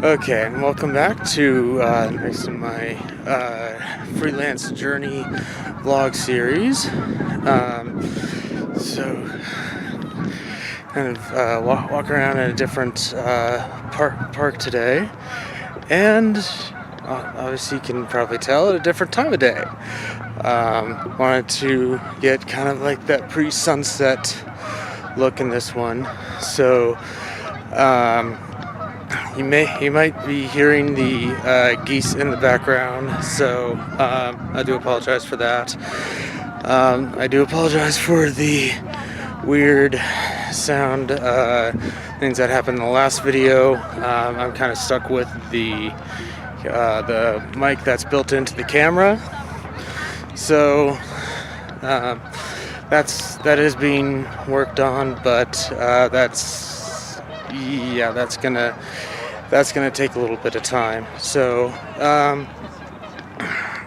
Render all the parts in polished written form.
Okay, and welcome back to next in my freelance journey vlog series. So, kind of walk around in a different park today, and obviously you can probably tell at a different time of day. Wanted to get kind of like that pre-sunset look in this one, so. You might be hearing the geese in the background, so I do apologize for that. I do apologize for the weird sound things that happened in the last video. I'm kind of stuck with the mic that's built into the camera, so that is being worked on, but that's gonna take a little bit of time. So,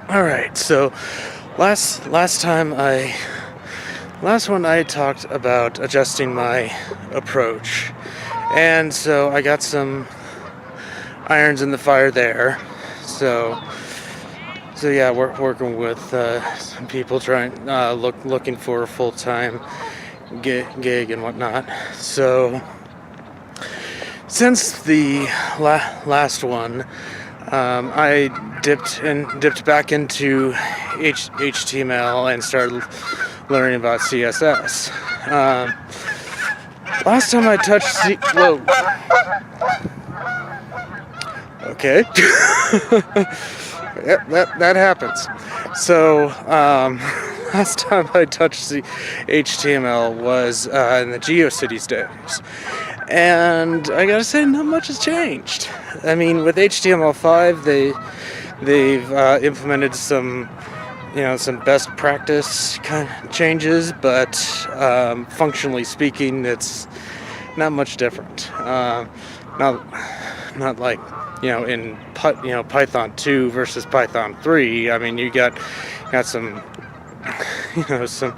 all right. So, last one I talked about adjusting my approach, and so I got some irons in the fire there. So yeah, we're working with some people looking for a full-time gig and whatnot. So. Since the last one, I dipped back into HTML and started learning about CSS. Last time I touched whoa. Okay. Yep, that happens. So, last time I touched the HTML was in the GeoCities days. And I gotta say, not much has changed. I mean, with HTML5, they've implemented some best practice kind of changes, but functionally speaking, it's not much different. Not like in Python 2 versus Python 3. I mean, you got some some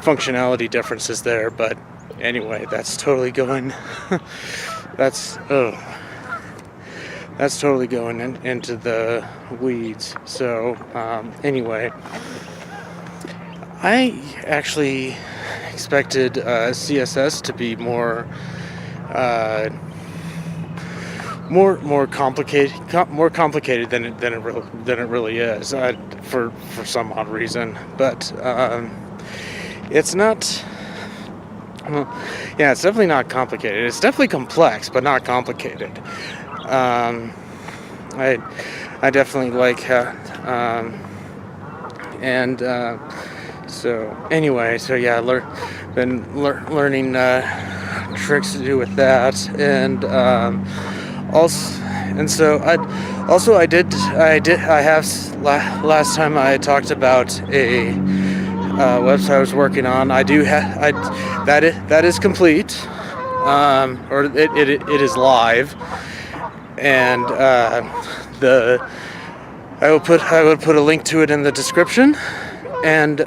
functionality differences there, but. Anyway, that's totally going. that's totally going into the weeds. So anyway, I actually expected CSS to be more complicated than it really is. For some odd reason, but it's not. Well, yeah, it's definitely not complicated. It's definitely complex, but not complicated. I definitely like how, so anyway, so yeah, been learning tricks to do with that, and last time I talked about a website I was working on. That is complete, or it is live, and I would put a link to it in the description, and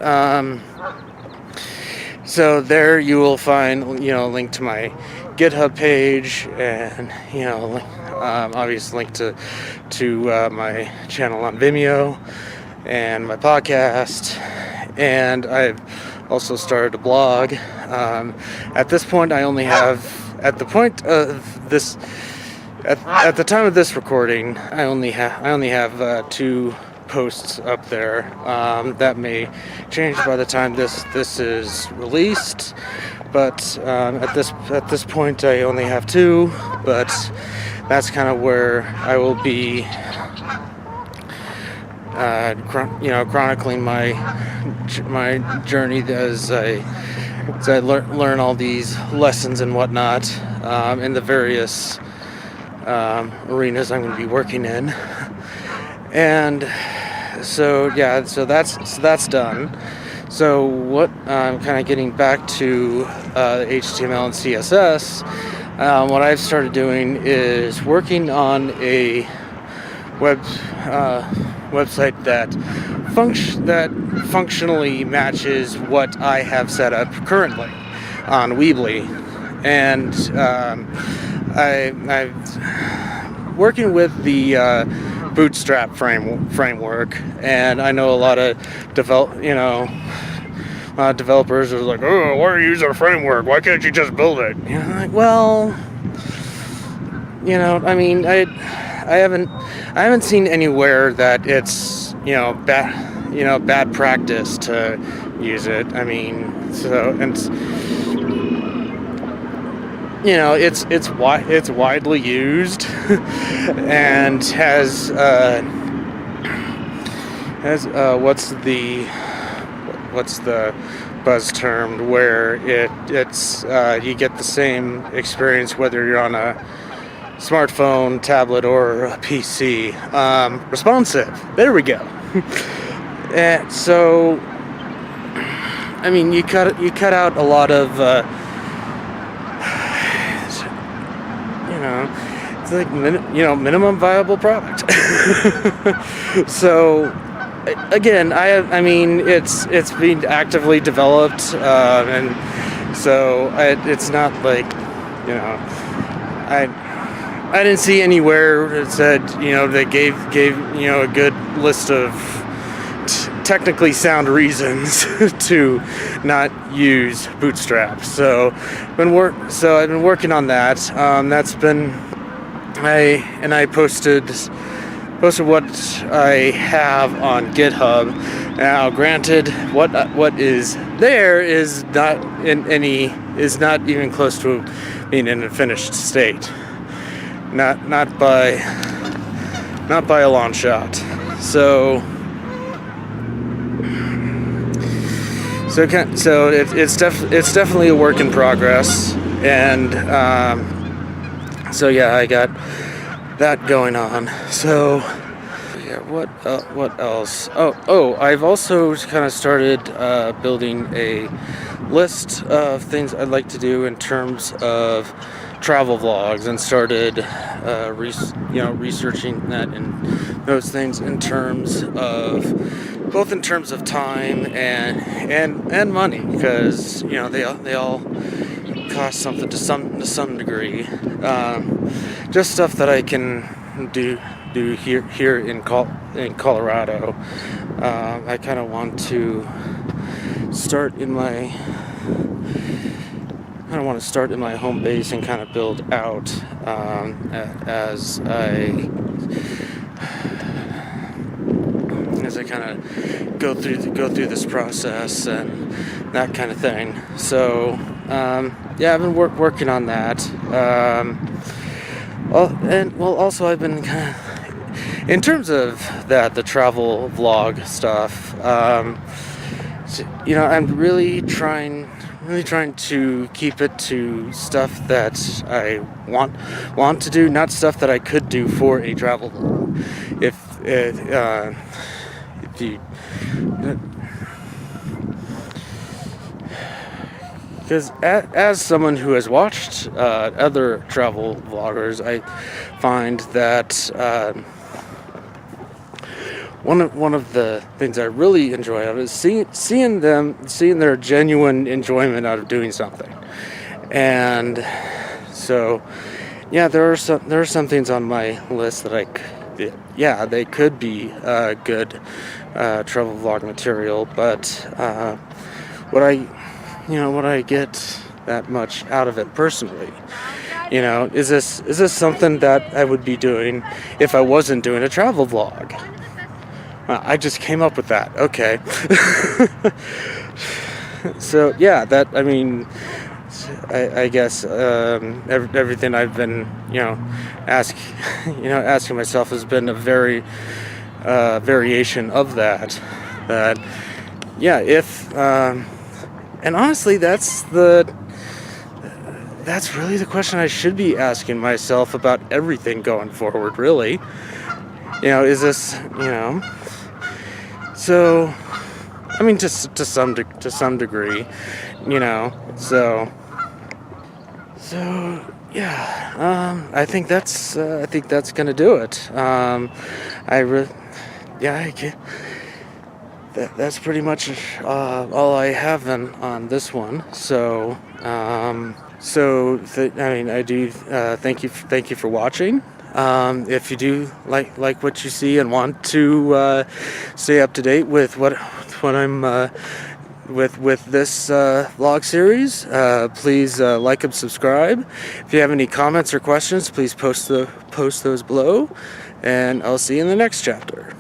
so there you will find a link to my GitHub page, and obviously link to my channel on Vimeo and my podcast. And I've also started a blog. At this point, I only have, at the time of this recording, I only have 2 posts up there. That may change by the time this is released, but at this point, I only have 2. But that's kind of where I will be. Chronicling my journey as I learn all these lessons and whatnot in the various arenas I'm going to be working in, and so yeah, so that's done. So what I'm kind of getting back to HTML and CSS. What I've started doing is working on a website that functionally matches what I have set up currently on Weebly, and working with the Bootstrap framework, and I know a lot of developers are like, oh, why are you using a framework? Why can't you just build it? Like, well, I mean, I haven't seen anywhere that it's bad practice to use it. I mean, it's widely used and has what's the buzz term where it's you get the same experience whether you're on a smartphone, tablet, or a PC. Responsive. There we go. And so, I mean, you cut out a lot of it's like minimum viable product. So again, I mean it's being actively developed, and so it's not like I didn't see anywhere it said they gave a good list of technically sound reasons to not use Bootstrap. So I've been working on that. That's been I posted what I have on GitHub. Now, granted, what is there is not even close to being in a finished state. Not by a long shot. So it's definitely a work in progress, and so yeah, I got that going on. So yeah, what else? Oh, I've also kind of started building a list of things I'd like to do in terms of travel vlogs, and started researching that and those things in terms of time and money, because they all cost something to some degree. Just stuff that I can do here in Colorado. I kind of want to start in my home base and kind of build out as I kind of go through this process and that kind of thing. So yeah, I've been working on that. Also I've been kind of, in terms of the travel vlog stuff. I'm really trying to keep it to stuff that I want to do, not stuff that I could do for a travel vlog. Because as someone who has watched other travel vloggers, I find that one of the things I really enjoy of it is seeing their genuine enjoyment out of doing something. And so, yeah, there are some things on my list that they could be good travel vlog material, but would I get that much out of it personally? Is this something that I would be doing if I wasn't doing a travel vlog? I just came up with that. Okay. So yeah, I guess everything I've been asking myself has been a very variation of that. That yeah, and honestly, that's really the question I should be asking myself about everything going forward. Really, is this So, I mean, to some degree, So yeah. I think that's gonna do it. That's pretty much all I have on this one. So, I do thank you for watching. If you do like what you see and want to stay up to date with what I'm with this vlog series, please like and subscribe. If you have any comments or questions, please post those below, and I'll see you in the next chapter.